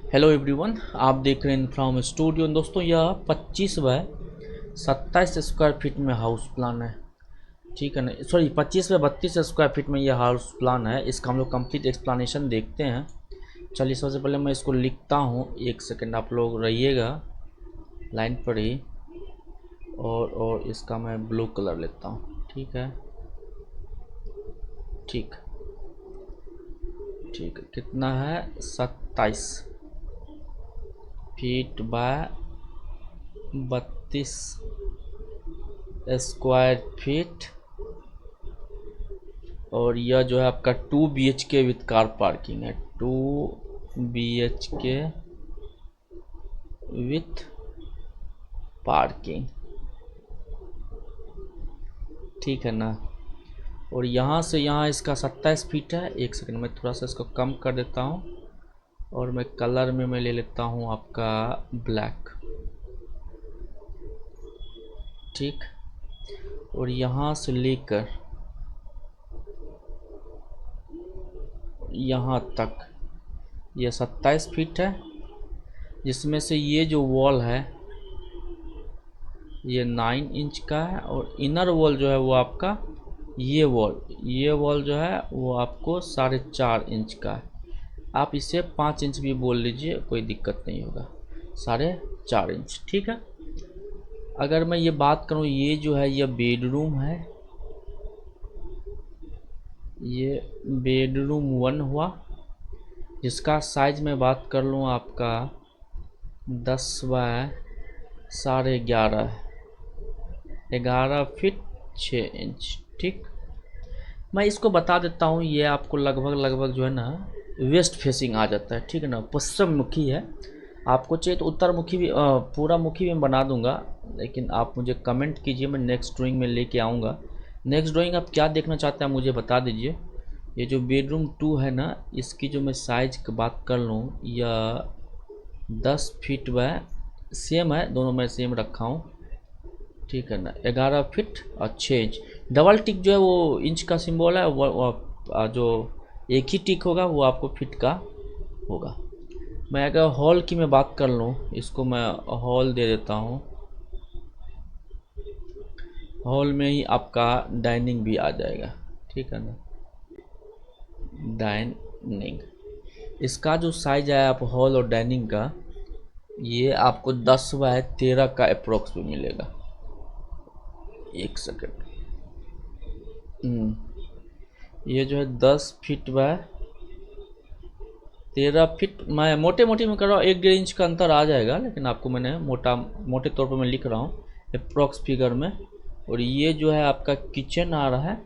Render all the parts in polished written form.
Hello everyone, आप देख रहे हैं फ्रॉम स्टूडियो। दोस्तों, यह 25 बाय 27 स्क्वायर फीट में हाउस प्लान है। ठीक है ना, सॉरी 25 बाय 32 स्क्वायर फीट में यह हाउस प्लान है। इसका हम लोग कंप्लीट एक्सप्लेनेशन देखते हैं। चलिए, सबसे पहले मैं इसको लिखता हूँ। एक सेकंड आप लोग रहिएगा लाइन पर ही। और इसका मैं ब्लू कलर लेता हूँ। ठीक है, ठीक ठीक है। कितना है? 27 फीट बाय 32 स्क्वायर फीट। और यह जो है आपका 2 BHK विथ कार पार्किंग है। 2 BHK विथ पार्किंग, ठीक है ना। और यहाँ से यहाँ इसका 27 फीट है। एक सेकंड में थोड़ा सा इसको कम कर देता हूँ। और मैं कलर में मैं ले लेता हूँ आपका ब्लैक। ठीक। और यहाँ से लेकर यहाँ तक यह 27 फीट है, जिसमें से ये जो वॉल है ये 9 इंच का है। और इनर वॉल जो है वो आपका ये वॉल जो है वो आपको 4.5 इंच का है। आप इसे 5 इंच भी बोल लीजिए, कोई दिक्कत नहीं होगा। 4.5 इंच, ठीक है। अगर मैं ये बात करूँ, ये जो है ये बेडरूम है। ये बेडरूम 1 हुआ, जिसका साइज मैं बात कर लूँ आपका 10 बाय 11.5 है। 11 फीट 6 इंच, ठीक। मैं इसको बता देता हूँ, ये आपको लगभग जो है ना वेस्ट फेसिंग आ जाता है। ठीक है ना, पश्चिम मुखी है। आपको चाहिए तो उत्तर मुखी भी, पूरा मुखी भी मैं बना दूंगा। लेकिन आप मुझे कमेंट कीजिए, मैं नेक्स्ट ड्राइंग में लेके आऊँगा। नेक्स्ट ड्राइंग आप क्या देखना चाहते हैं मुझे बता दीजिए। ये जो बेडरूम 2 है ना, इसकी जो मैं साइज की बात कर लूँ, या 10 फीट वह सेम है, दोनों मैं सेम रखा हूँ। ठीक है ना, 11 फीट और 6 इंच। डबल टिक जो है वो इंच का सिंबल है। जो एक ही टिक होगा वो आपको फिट का होगा। मैं अगर हॉल की मैं बात कर लूँ, इसको मैं हॉल दे देता हूँ। हॉल में ही आपका डाइनिंग भी आ जाएगा। ठीक है ना, डाइनिंग। इसका जो साइज है आप हॉल और डाइनिंग का, ये आपको 10 बाय 13 का अप्रोक्स भी मिलेगा। एक सेकेंड। ये जो है 10 फीट बाय 13 फीट। मैं मोटे मोटे में कर रहा हूँ, 1-1.5 इंच का अंतर आ जाएगा, लेकिन आपको मैंने मोटे तौर पर मैं लिख रहा हूँ अप्रोक्स फिगर में। और ये जो है आपका किचन आ रहा है,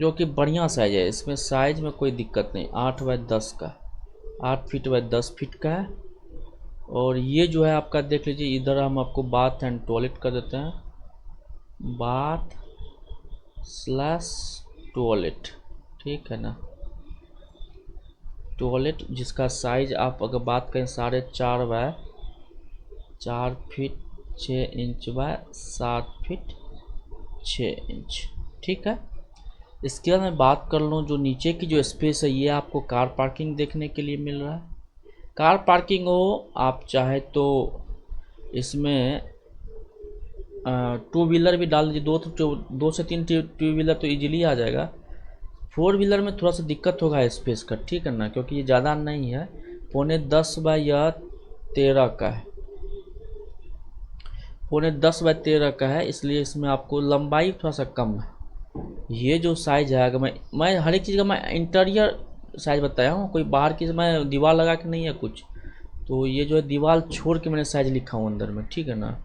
जो कि बढ़िया साइज है। इसमें साइज में कोई दिक्कत नहीं। 8 बाय 10 का, 8 फीट बाय 10 फीट का है। और ये जो है आपका देख लीजिए, इधर हम आपको बाथ एंड टॉयलेट कर देते हैं। बाथ स्लैश टॉयलेट, ठीक है ना। टॉयलेट जिसका साइज आप अगर बात करें 4.5 by 4 feet 6 inch by 7 feet 6 inch, ठीक है। इसके बाद मैं बात कर लूँ, जो नीचे की जो स्पेस है, ये आपको कार पार्किंग देखने के लिए मिल रहा है। कार पार्किंग हो, आप चाहे तो इसमें 2 व्हीलर भी डाल दीजिए। 2 से 3 2 व्हीलर तो इजीली आ जाएगा। 4 व्हीलर में थोड़ा सा दिक्कत होगा स्पेस का, ठीक है ना, क्योंकि ये ज़्यादा नहीं है। 9.5 बाय 13 का है। 9.5 बाय 13 का है, इसलिए इसमें आपको लंबाई थोड़ा सा कम है। ये जो साइज है, अगर मैं हर एक चीज़ का मैं इंटीरियर साइज बताया हूँ, कोई बाहर की मैं दीवार लगा के नहीं है कुछ। तो ये जो है दीवार छोड़ के मैंने साइज लिखा हूँ अंदर में, ठीक है ना।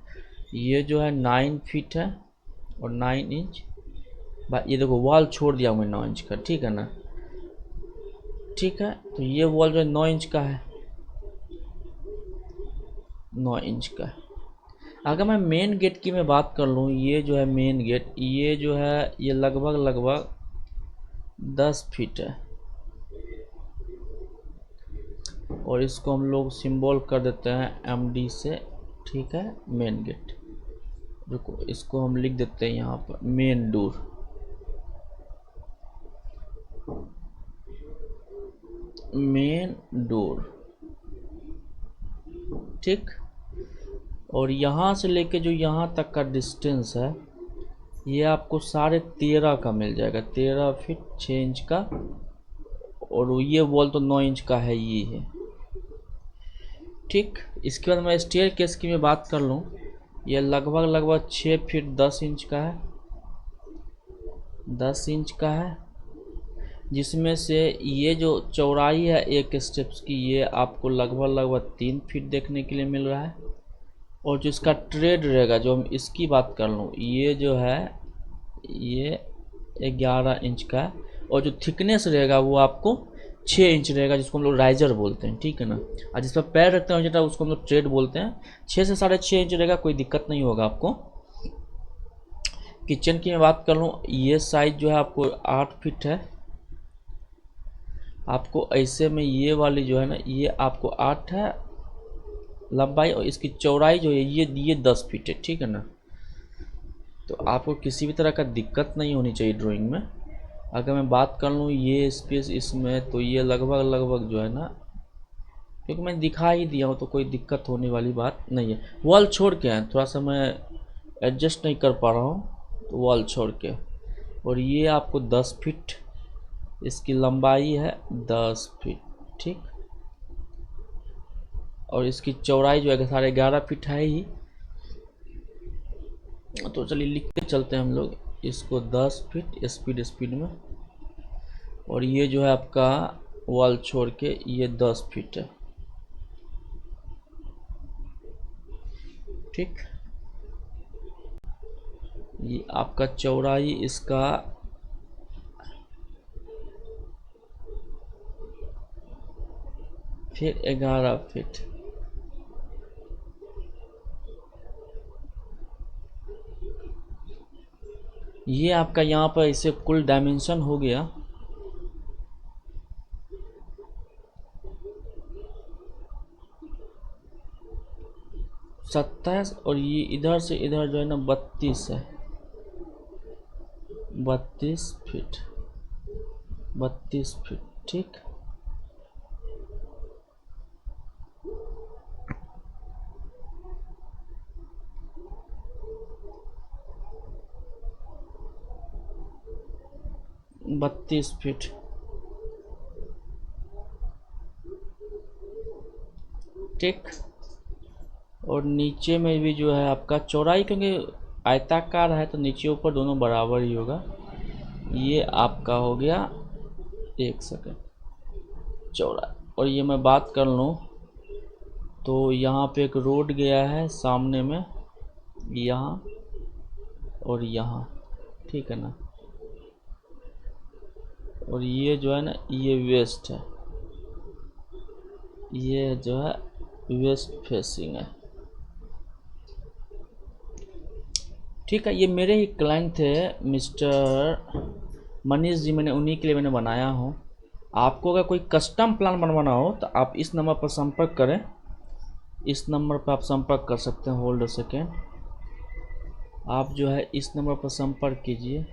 ये जो है 9 फीट है और 9 इंच। ये देखो वॉल छोड़ दिया हूँ मैं 9 इंच का, ठीक है ना। ठीक है, तो ये वॉल जो है 9 इंच का है, 9 इंच का है। अगर मैं मेन गेट की मैं बात कर लूँ, ये जो है मेन गेट, ये जो है ये लगभग 10 फीट है। और इसको हम लोग सिंबल कर देते हैं MD से, ठीक है। मेन गेट, रुको इसको हम लिख देते हैं यहाँ पर मेन डोर। मेन डोर, ठीक। और यहाँ से लेके जो यहाँ तक का डिस्टेंस है ये आपको 13.5 का मिल जाएगा, 13 फीट 6 इंच का। और ये वॉल तो 9 इंच का है, ये है। ठीक। इसके बाद मैं स्टेयर केस की मैं बात कर लूँ, ये लगभग 6 फीट 10 इंच का है, 10 इंच का है। जिसमें से ये जो चौड़ाई है एक स्टेप्स की, ये आपको लगभग 3 फीट देखने के लिए मिल रहा है। और जो इसका ट्रेड रहेगा, जो हम इसकी बात कर लूँ, ये जो है ये 11 इंच का है। और जो थिकनेस रहेगा वो आपको 6 इंच रहेगा, जिसको हम लोग राइजर बोलते हैं, ठीक है ना। और जिस पर पैर रखते हैं जेटा उसको हम लोग ट्रेड बोलते हैं। 6 से 6.5 इंच रहेगा, कोई दिक्कत नहीं होगा आपको। किचन की मैं बात कर लूँ, ये साइज जो है आपको 8 फीट है। आपको ऐसे में ये वाली जो है ना, ये आपको 8 है लंबाई, और इसकी चौड़ाई जो है ये 10 फीट है, ठीक है ना। तो आपको किसी भी तरह का दिक्कत नहीं होनी चाहिए ड्राइंग में। अगर मैं बात कर लूँ ये स्पेस इसमें, तो ये लगभग जो है ना, क्योंकि मैं दिखा ही दिया हूँ तो कोई दिक्कत होने वाली बात नहीं है। वॉल छोड़ के हैं, थोड़ा सा मैं एडजस्ट नहीं कर पा रहा हूँ, तो वॉल छोड़ के। और ये आपको 10 फीट इसकी लंबाई है, 10 फीट, ठीक। और इसकी चौड़ाई जो है 11.5 फीट है ही। तो चलिए लिख के चलते हैं हम लोग इसको, 10 फीट स्पीड में। और ये जो है आपका वॉल छोड़ के ये 10 फीट है, ठीक। ये आपका चौड़ाई इसका फिर 11 फीट। ये आपका यहाँ पर इसे कुल डायमेंशन हो गया 27। और ये इधर से इधर जो है ना 32 है, 32 फीट, 32 फीट, ठीक। बत्तीस फीट, ठीक। और नीचे में भी जो है आपका चौड़ाई, क्योंकि आयताकार है तो नीचे ऊपर दोनों बराबर ही होगा। ये आपका हो गया 1 सेकंड चौड़ा। और ये मैं बात कर लूँ तो यहाँ पे एक रोड गया है सामने में, यहाँ और यहाँ, ठीक है ना। और ये जो है ना ये वेस्ट है, ये जो है वेस्ट फेसिंग है, ठीक है। ये मेरे ही क्लाइंट थे मिस्टर मनीष जी, मैंने उन्हीं के लिए मैंने बनाया हूँ। आपको अगर कोई कस्टम प्लान बनवाना हो तो आप इस नंबर पर संपर्क करें, इस नंबर पर आप संपर्क कर सकते हैं। होल्ड अ सेकेंड, आप जो है इस नंबर पर संपर्क कीजिए।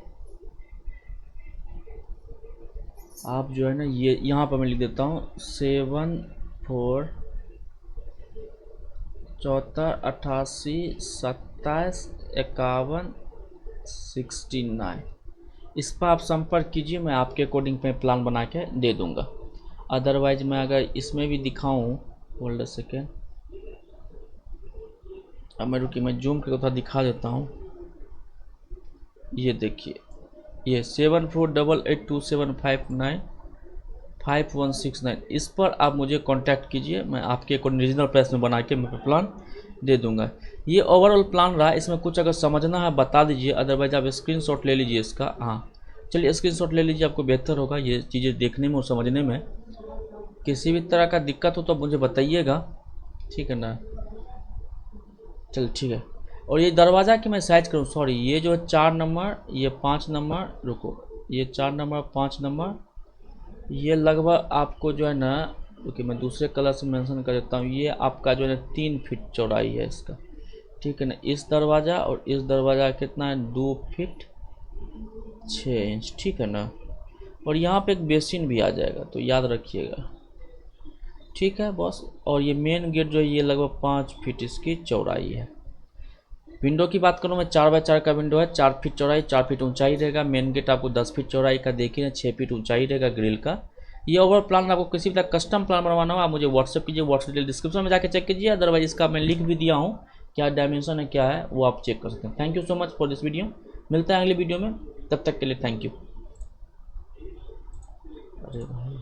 आप जो है ना ये यहाँ पर मैं लिख देता हूँ 74 74 88 27 51 69। इस पर आप संपर्क कीजिए, मैं आपके अकॉर्डिंग पे प्लान बना के दे दूंगा। अदरवाइज मैं अगर इसमें भी दिखाऊं, होल्ड अ सेकेंड, अब मैं रुकिए मैं जूम करके थोड़ा दिखा देता हूँ। ये देखिए, ये 748827595169, इस पर आप मुझे कांटेक्ट कीजिए, मैं आपके अकॉर्डिंग रीजनल प्राइस में बना के मैं प्लान दे दूंगा। ये ओवरऑल प्लान रहा, इसमें कुछ अगर समझना है बता दीजिए, अदरवाइज आप स्क्रीनशॉट ले लीजिए इसका। हाँ चलिए स्क्रीनशॉट ले लीजिए, आपको बेहतर होगा ये चीज़ें देखने में और समझने में। किसी भी तरह का दिक्कत हो तो आप मुझे बताइएगा, ठीक है ना। चल ठीक है। और ये दरवाज़ा की मैं साइज करूँ, सॉरी, ये जो है 4 नंबर, ये 5 नंबर, रुको, ये 4 नंबर 5 नंबर, ये लगभग आपको जो है ना, रुकिए मैं दूसरे कलर से मेंशन कर देता हूँ, ये आपका जो है 3 फीट चौड़ाई है इसका, ठीक है ना। इस दरवाज़ा और इस दरवाज़ा कितना है, 2 फीट 6 इंच, ठीक है ना। और यहाँ पे एक बेसिन भी आ जाएगा, तो याद रखिएगा। ठीक है बॉस। और ये मेन गेट जो है ये लगभग 5 फीट इसकी चौड़ाई है। विंडो की बात करूँ मैं, 4x4 का विंडो है, 4 फीट चौड़ाई, 4 फीट ऊंचाई रहेगा। मेन गेट आपको 10 फीट चौड़ाई का देखिए, 6 फीट ऊंचाई रहेगा ग्रिल का। ये ओवर प्लान आपको किसी भी तरह कस्टम प्लान बनवाना हो आप मुझे व्हाट्सएप कीजिए, व्हाट्सएप डिटेल डिस्क्रिप्शन में जाकर चेक कीजिए। अदरवाइज इसका मैं लिख भी दिया हूँ, क्या डायमेंशन है क्या है वो आप चेक कर सकते हैं। Thank you so much for this video. मिलते हैं अगले वीडियो में, तब तक के लिए थैंक यू। अरे भाई